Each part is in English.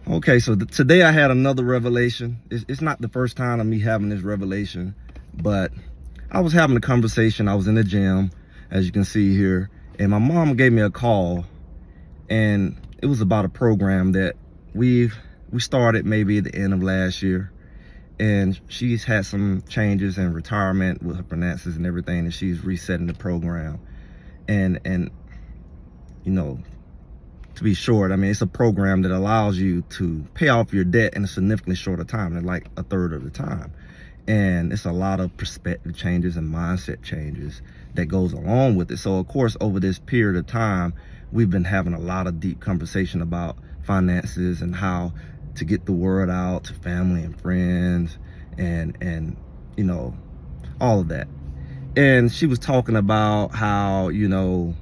Okay, so today I had another revelation. It's not the first time of me having this revelation, but I was having a conversation. I was in the gym, as you can see here, and my mom gave me a call, and it was about a program that we started maybe at the end of last year, and she's had some changes in retirement with her finances and everything, and she's resetting the program, and you know, to be short, I mean, it's a program that allows you to pay off your debt in a significantly shorter time than like a third of the time. And it's a lot of perspective changes and mindset changes that goes along with it. So of course, over this period of time, we've been having a lot of deep conversation about finances and how to get the word out to family and friends and you know, all of that. And she was talking about how, you know,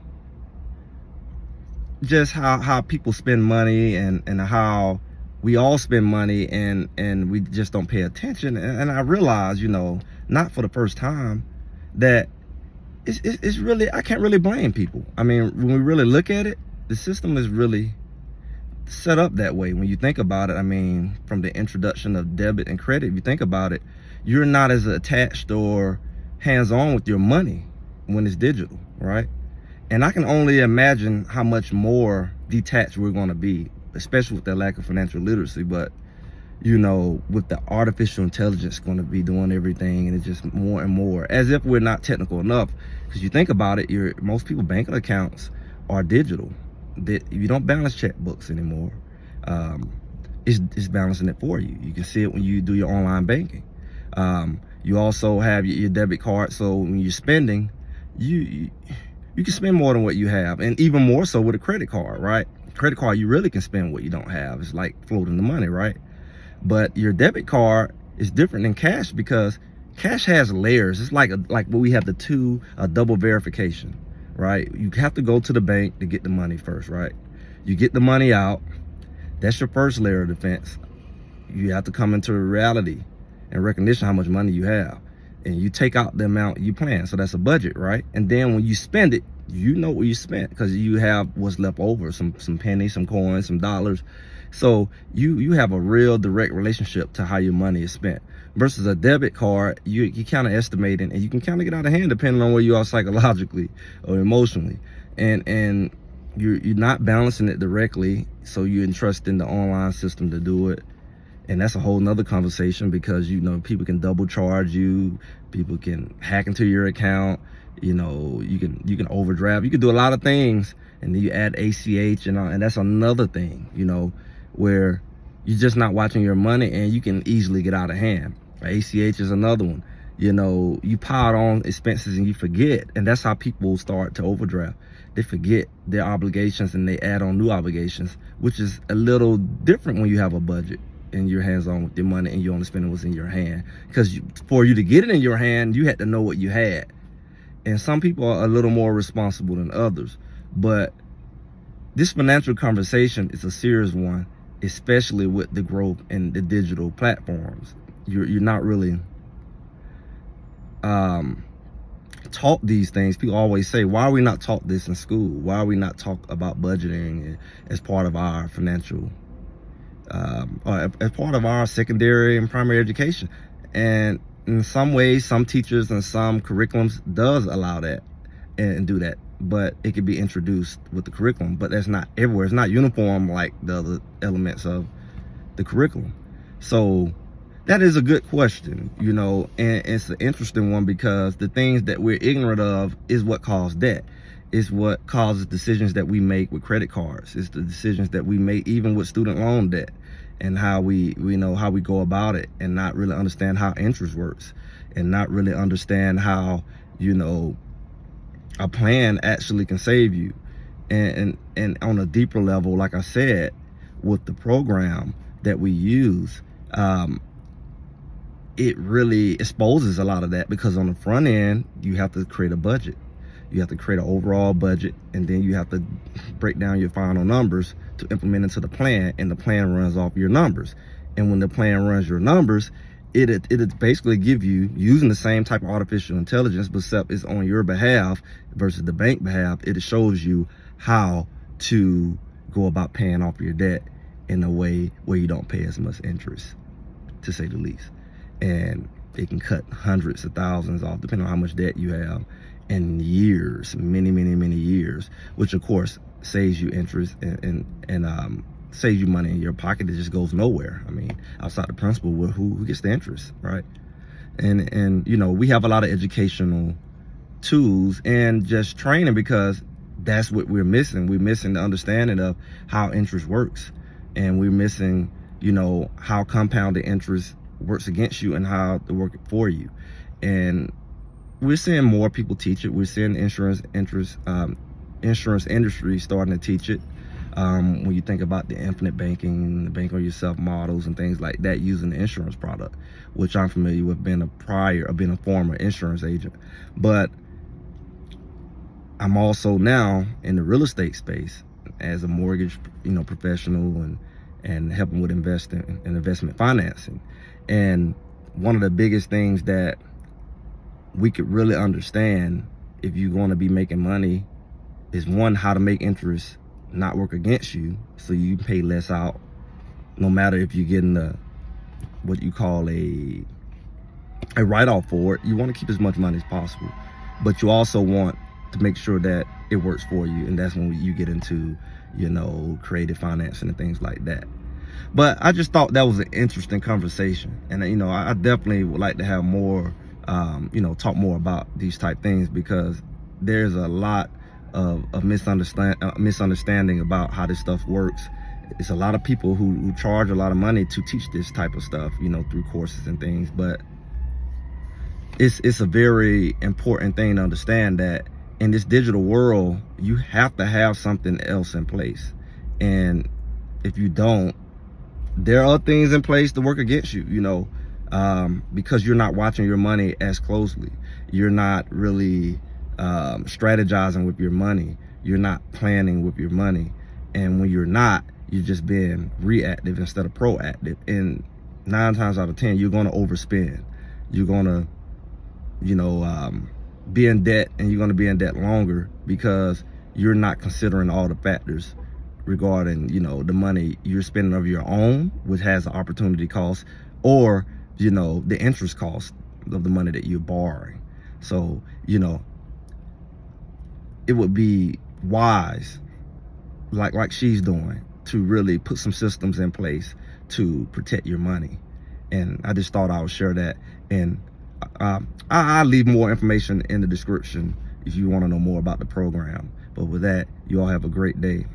just how people spend money and how we all spend money and we just don't pay attention. And I realized, you know, not for the first time, that it's really, I can't really blame people. I mean, when we really look at it, the system is really set up that way. When you think about it, I mean, from the introduction of debit and credit, if you think about it, you're not as attached or hands-on with your money when it's digital, right? And I can only imagine how much more detached we're going to be, especially with that lack of financial literacy. But, you know, with the artificial intelligence going to be doing everything, and it's just more and more, as if we're not technical enough. Because you think about it, most people's banking accounts are digital. You don't balance checkbooks anymore. It's balancing it for you. You can see it when you do your online banking. You also have your debit card, so when you're spending, you can spend more than what you have, and even more so with a credit card, right? Credit card, you really can spend what you don't have. It's like floating the money, right? But your debit card is different than cash, because cash has layers. It's like what we have a double verification, right? You have to go to the bank to get the money first, right? You get the money out. That's your first layer of defense. You have to come into reality and recognition how much money you have. And you take out the amount you plan. So that's a budget, right? And then when you spend it, you know what you spent, because you have what's left over, some pennies, some coins, some dollars. So you have a real direct relationship to how your money is spent. Versus a debit card, you kind of estimating, and you can kind of get out of hand depending on where you are psychologically or emotionally. And you're not balancing it directly, so you're entrusting the online system to do it. And that's a whole nother conversation, because, you know, people can double charge you, people can hack into your account, you know, you can overdraft, you can do a lot of things, and then you add ACH and that's another thing, you know, where you're just not watching your money and you can easily get out of hand. ACH is another one. You know, you pile on expenses and you forget, and that's how people start to overdraft. They forget their obligations and they add on new obligations, which is a little different when you have a budget and you're hands-on with your money and you're only spending what's in your hand. Because for you to get it in your hand, you had to know what you had. And some people are a little more responsible than others. But this financial conversation is a serious one, especially with the growth in the digital platforms. You're not really taught these things. People always say, why are we not taught this in school? Why are we not taught about budgeting as part of our financial or as part of our secondary and primary education? And in some ways, some teachers and some curriculums does allow that and do that, but it could be introduced with the curriculum. But that's not everywhere. It's not uniform like the other elements of the curriculum. So that is a good question, you know, and it's an interesting one, because the things that we're ignorant of is what cause debt. It's what causes decisions that we make with credit cards. It's the decisions that we make even with student loan debt, and how we know how we go about it, and not really understand how interest works, and not really understand how, you know, a plan actually can save you. And on a deeper level, like I said, with the program that we use, it really exposes a lot of that, because on the front end, you have to create a budget. You have to create an overall budget, and then you have to break down your final numbers to implement into the plan, and the plan runs off your numbers. And when the plan runs your numbers, it basically give you, using the same type of artificial intelligence, but except it's on your behalf versus the bank behalf, it shows you how to go about paying off your debt in a way where you don't pay as much interest, to say the least. And it can cut hundreds of thousands off, depending on how much debt you have, in years, many years, which of course saves you interest and saves you money in your pocket that just goes nowhere. I mean, outside the principal, who gets the interest, right? And you know, we have a lot of educational tools and just training, because that's what we're missing. We're missing the understanding of how interest works, and we're missing, you know, how compounded interest works against you and how to work for you. And we're seeing more people teach it. We're seeing the insurance industry starting to teach it. When you think about the infinite banking, the bank on yourself models and things like that, using the insurance product, which I'm familiar with, being a former insurance agent. But I'm also now in the real estate space as a mortgage, you know, professional, and helping with investing and investment financing. And one of the biggest things that we could really understand if you're going to be making money is, one, how to make interest not work against you, so you pay less out, no matter if you're getting what you call a write-off for it. You want to keep as much money as possible, but you also want to make sure that it works for you, and that's when you get into, you know, creative financing and things like that. But I just thought that was an interesting conversation, and you know, I definitely would like to have more, you know, talk more about these type things, because there's a lot of misunderstanding about how this stuff works. It's a lot of people who charge a lot of money to teach this type of stuff, you know, through courses and things. But it's a very important thing to understand that in this digital world, you have to have something else in place. And if you don't, there are things in place to work against you, you know, because you're not watching your money as closely. You're not really strategizing with your money. You're not planning with your money. And when you're not, you're just being reactive instead of proactive. And 9 times out of 10, you're going to overspend. You're going to, you know, be in debt, and you're going to be in debt longer because you're not considering all the factors regarding, you know, the money you're spending of your own, which has an opportunity cost, or, you know, the interest cost of the money that you're borrowing. So, you know, it would be wise, like she's doing, to really put some systems in place to protect your money. And I just thought I would share that. And I'll leave more information in the description if you want to know more about the program. But with that, you all have a great day.